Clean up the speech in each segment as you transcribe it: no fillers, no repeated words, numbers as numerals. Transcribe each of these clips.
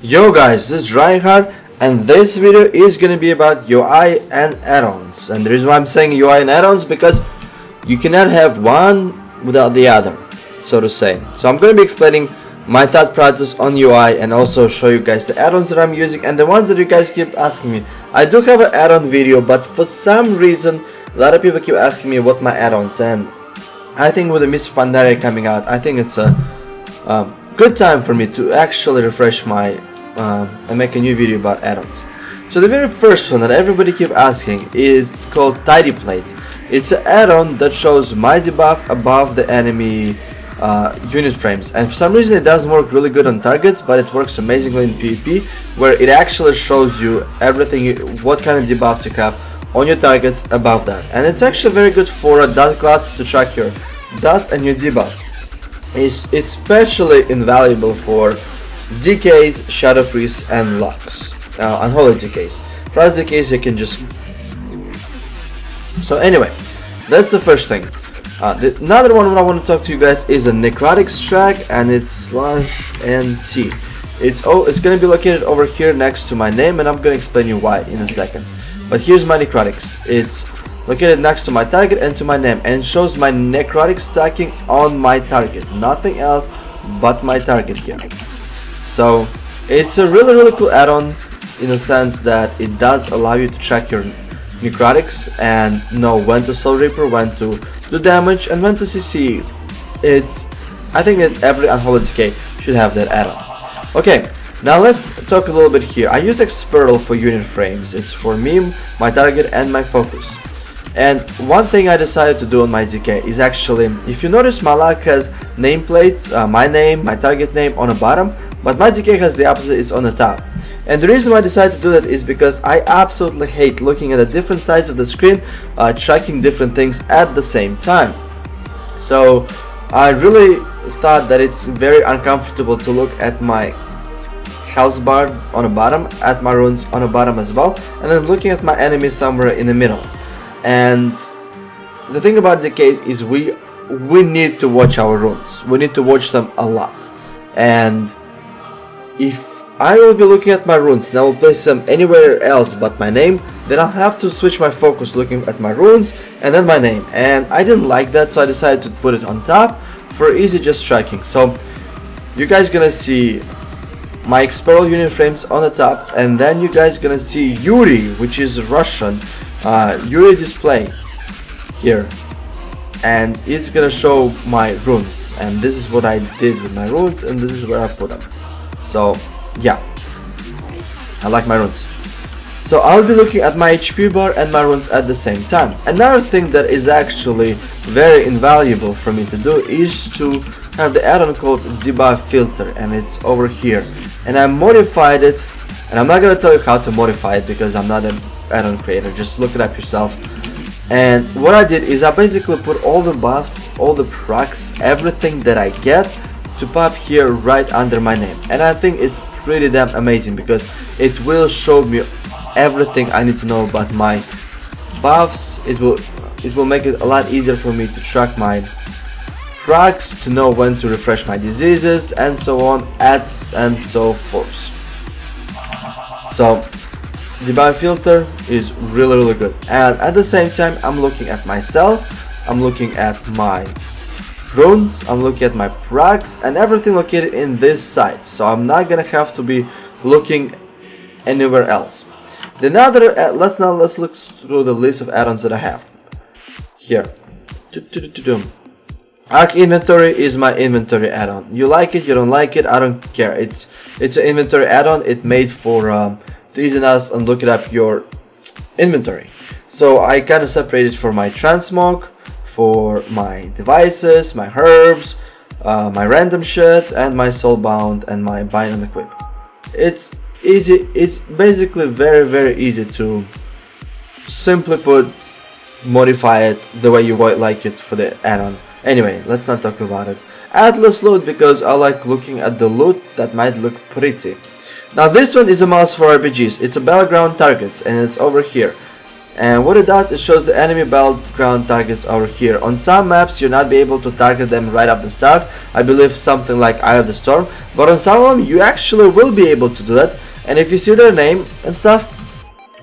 Yo guys, this is Reinhardt, and this video is gonna be about UI and add-ons. And the reason why I'm saying UI and add-ons because you cannot have one without the other, so to say. So I'm gonna be explaining my thought process on UI and also show you guys the add-ons that I'm using and the ones that you guys keep asking me. I do have an add-on video, but for some reason a lot of people keep asking me what my add-ons, and I think with the Miss Pandaria coming out, I think it's a good time for me to actually refresh my and make a new video about add-ons. So the very first one that everybody keep asking is called Tidy Plates. It's an add-on that shows my debuff above the enemy unit frames, and for some reason it doesn't work really good on targets, but it works amazingly in PvP, where it actually shows you everything, what kind of debuffs you have on your targets above that. And it's actually very good for dot clouds to track your dots and your debuffs. It's especially invaluable for DKs, Shadow Priests, and Lux, Unholy DKs. For us DKs you can just... So anyway, that's the first thing. Another one I want to talk to you guys is a Necrotic Tracker, and it's /NT. It's gonna be located over here next to my name, and I'm gonna explain you why in a second. But here's my Necrotics. It's located next to my target and to my name, and it shows my Necrotic stacking on my target, nothing else but my target here. So it's a really cool add-on in a sense that it does allow you to track your Necrotics and know when to Soul Reaper, when to do damage, and when to CC. I think that every Unholy DK should have that add-on. Okay, now let's talk a little bit here. I use Xperl for unit frames. It's for me, my target, and my focus. And one thing I decided to do on my DK is actually, if you notice, my luck has nameplates, my name, my target name on the bottom, but my DK has the opposite, it's on the top. And the reason why I decided to do that is because I absolutely hate looking at the different sides of the screen, tracking different things at the same time. So I really thought that it's very uncomfortable to look at my health bar on the bottom, at my runes on the bottom as well, and then looking at my enemies somewhere in the middle. And the thing about DKs is we need to watch our runes. We need to watch them a lot. And if I will be looking at my runes and I will place them anywhere else but my name, then I'll have to switch my focus looking at my runes and then my name. And I didn't like that, so I decided to put it on top for easy just tracking. So you guys gonna see my Xperl unit frames on the top, and then you guys gonna see Yuri, which is Russian, Yuri display here, and it's gonna show my runes, and this is what I did with my runes, and this is where I put them. So yeah, I like my runes. So I'll be looking at my HP bar and my runes at the same time. Another thing that is actually very invaluable for me to do is to have the add-on called Debuff Filter, and it's over here. And I modified it, and I'm not gonna tell you how to modify it because I'm not an add-on creator, just look it up yourself. And what I did is I basically put all the buffs, all the procs, everything that I get to pop here right under my name. And I think it's pretty damn amazing because it will show me everything I need to know about my buffs. It will make it a lot easier for me to track my procs, to know when to refresh my diseases, and so on, ads and so forth. So Debuff Filter is really good, and at the same time I'm looking at myself, I'm looking at my runes, I'm looking at my procs, and everything located in this side, so I'm not gonna have to be looking anywhere else. Then let's look through the list of add-ons that I have here. Arc Inventory is my inventory add-on. You like it, you don't like it, I don't care. It's an inventory add-on. It made for to easy us and look it up your inventory. So I kind of separated for my transmog, for my devices, my herbs, my random shit, and my soulbound and my bind and equip. It's easy. It's basically very easy to simply put, modify it the way you like it for the add-on. Anyway, let's not talk about it. Atlas loot, because I like looking at the loot that might look pretty. Now this one is a mouse for RPGs. It's a battleground targets, and it's over here. And what it does, it shows the enemy battleground targets over here. On some maps you'll not be able to target them right off the start, I believe something like Eye of the Storm, but on some of them you actually will be able to do that. And if you see their name and stuff,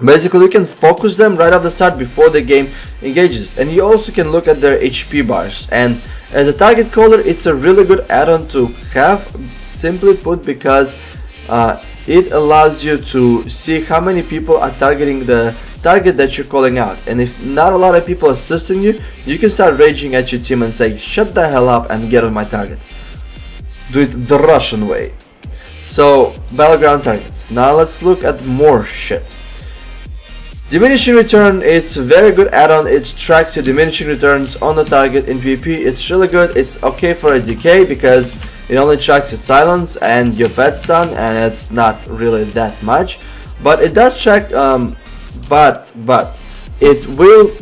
basically you can focus them right off the start before the game engages. And you also can look at their HP bars, and as a target caller it's a really good add-on to have, simply put, because it allows you to see how many people are targeting the target that you're calling out. And if not a lot of people assisting you, you can start raging at your team and say, shut the hell up and get on my target. Do it the Russian way. So, battleground targets. Now let's look at more shit. Diminishing return, it's a very good add-on. It tracks your diminishing returns on the target in PvP. It's really good. It's okay for a DK because it only tracks your silence and your pet stun, and it's not really that much. But it does track, but it will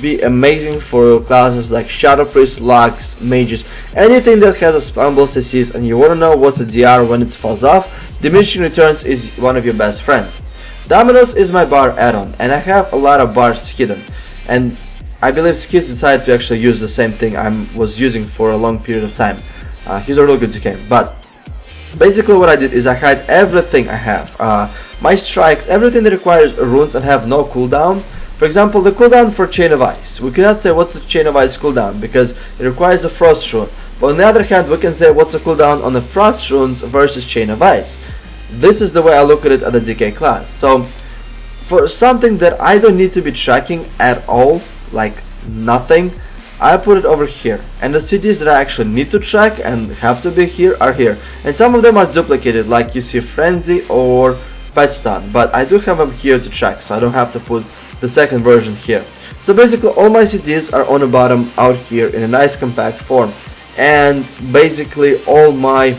be amazing for classes like Shadow Priest, Lux, Mages, anything that has a spawnable CCs and you want to know what's a DR when it falls off. Diminishing returns is one of your best friends. Dominos is my bar add-on, and I have a lot of bars hidden, and I believe Skids decided to actually use the same thing I was using for a long period of time. He's a really good DK, but basically what I did is I hide everything I have. My strikes, everything that requires runes and have no cooldown. For example, the cooldown for Chain of Ice. We cannot say what's the Chain of Ice cooldown because it requires a Frost rune. But on the other hand, we can say what's the cooldown on the Frost runes versus Chain of Ice. This is the way I look at it at the DK class. So for something that I don't need to be tracking at all, like nothing, I put it over here. And the cities that I actually need to track and have to be here are here. And some of them are duplicated, like you see Frenzy or Pet Stun. But I do have them here to track, so I don't have to put the second version here. So basically all my cities are on the bottom out here in a nice compact form. And basically all my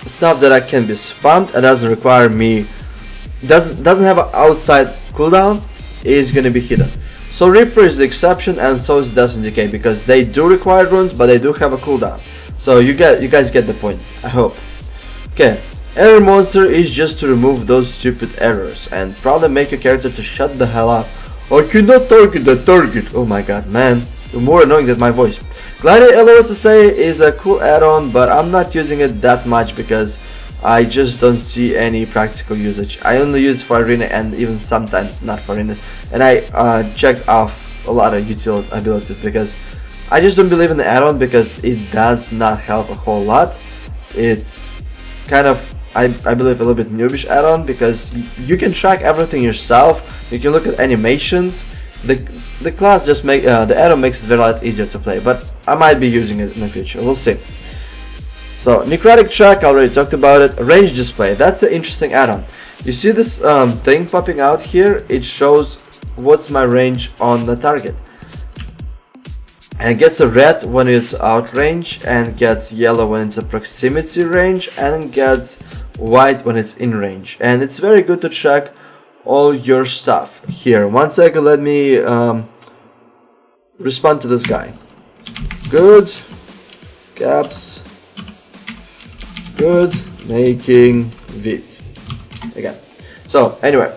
stuff that I can be spammed and doesn't require me, doesn't have an outside cooldown, is gonna be hidden. So Reaper is the exception, and so is Dust and Decay, because they do require runes but they do have a cooldown. So you guys get the point, I hope. Okay, error monster is just to remove those stupid errors and probably make your character to shut the hell up. I cannot target the target. Oh my god, man, you're more annoying than my voice. Gladiator LOS SA is a cool add-on, but I'm not using it that much because I just don't see any practical usage. I only use it for arena and even sometimes not for arena. And I checked off a lot of utility abilities because I just don't believe in the add-on because it does not help a whole lot. It's kind of, I believe, a little bit noobish add-on because you can track everything yourself. You can look at animations. The class just the add-on makes it very lot easier to play, but I might be using it in the future. We'll see. So Necrotic Tracker, I already talked about it. Range display, that's an interesting add-on. You see this thing popping out here? It shows what's my range on the target, and it gets a red when it's out range, and gets yellow when it's a proximity range, and gets white when it's in range. And it's very good to track all your stuff here. 1 second, let me respond to this guy. Good caps, good making vid again. So anyway,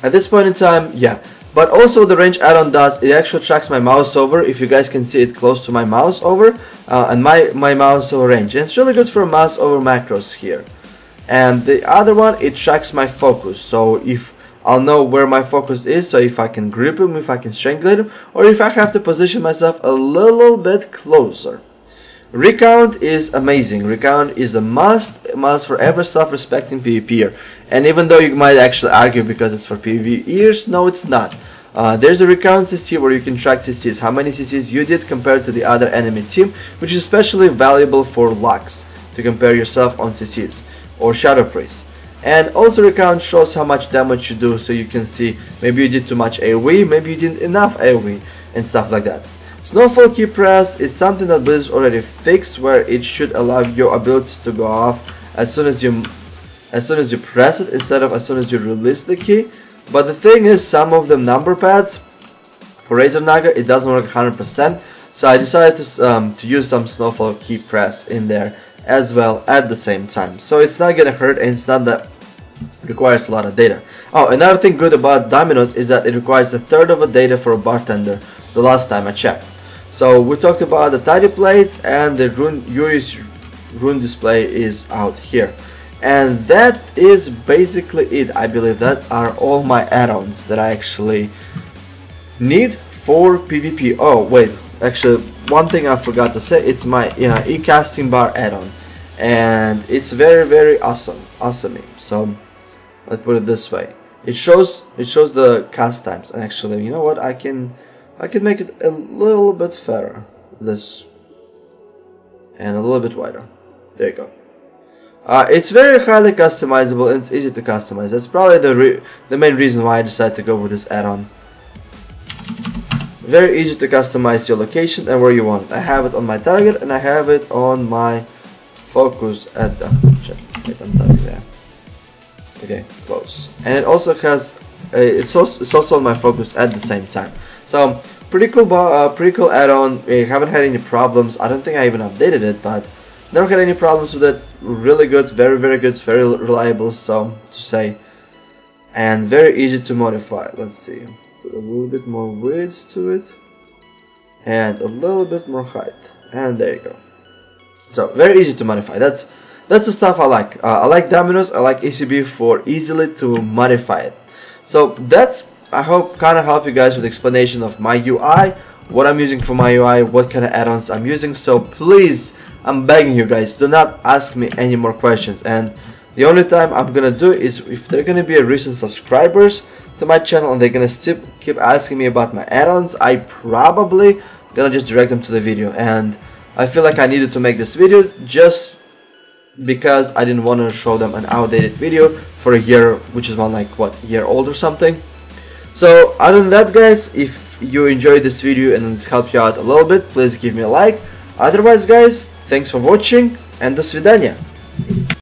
at this point in time, yeah. But also the range add-on does, it actually tracks my mouse over, if you guys can see it close to my mouse over, and my mouse over range. And it's really good for mouse over macros here. And the other one, it tracks my focus, so if I'll know where my focus is, so if I can grip him, if I can strangulate him, or if I have to position myself a little bit closer. Recount is amazing. Recount is a must for every self-respecting PvPer. And even though you might actually argue because it's for PvEers, no, it's not. There's a recount CC where you can track CCs, how many CCs you did compared to the other enemy team, which is especially valuable for Lux, to compare yourself on CCs, or Shadow Priest. And also recount shows how much damage you do, so you can see maybe you did too much AoE, maybe you didn't enough AoE, and stuff like that. Snowfall key press is something that Blizzard already fixed, where it should allow your abilities to go off as soon as you press it, instead of as soon as you release the key. But the thing is, some of the number pads for Razor Naga, it doesn't work 100%, so I decided to use some Snowfall key press in there as well at the same time. So it's not gonna hurt, and it's not requires a lot of data. Oh, another thing good about Dominos is that it requires a third of a data for a bartender the last time I checked. So we talked about the tidy plates, and the UI's rune display is out here. And that is basically it. I believe that are all my add-ons that I actually need for PvP. Oh wait, actually one thing I forgot to say, it's my Ecasting Bar add-on, and it's very awesome. So let's put it this way. It shows the cast times, and actually, you know what, I can make it a little bit fairer, this, and a little bit wider. There you go. It's very highly customizable and it's easy to customize. That's probably the main reason why I decided to go with this add-on. Very easy to customize your location and where you want. I have it on my target and I have it on my focus at the wait, I'm target there. Okay, close. And it also has it's also on my focus at the same time. So pretty cool add-on. I haven't had any problems. I don't think I even updated it, but never had any problems with it. Really good, very good, it's very reliable, so to say, and very easy to modify. Let's see, put a little bit more width to it and a little bit more height, and there you go. So very easy to modify. That's the stuff I like. I like Dominos, I like ECB for easily to modify it. So that's, I hope, kind of help you guys with explanation of my UI, what I'm using for my UI, what kind of add-ons I'm using. So please, I'm begging you guys, do not ask me any more questions. And the only time I'm gonna do is if they're gonna be a recent subscribers to my channel and they're gonna still keep asking me about my add-ons, I probably gonna just direct them to the video. And I feel like I needed to make this video just because I didn't want to show them an outdated video for a year, which is one like what, year old or something. So other than that, guys, if you enjoyed this video and it helped you out a little bit, please give me a like. Otherwise, guys, thanks for watching, and до свидания.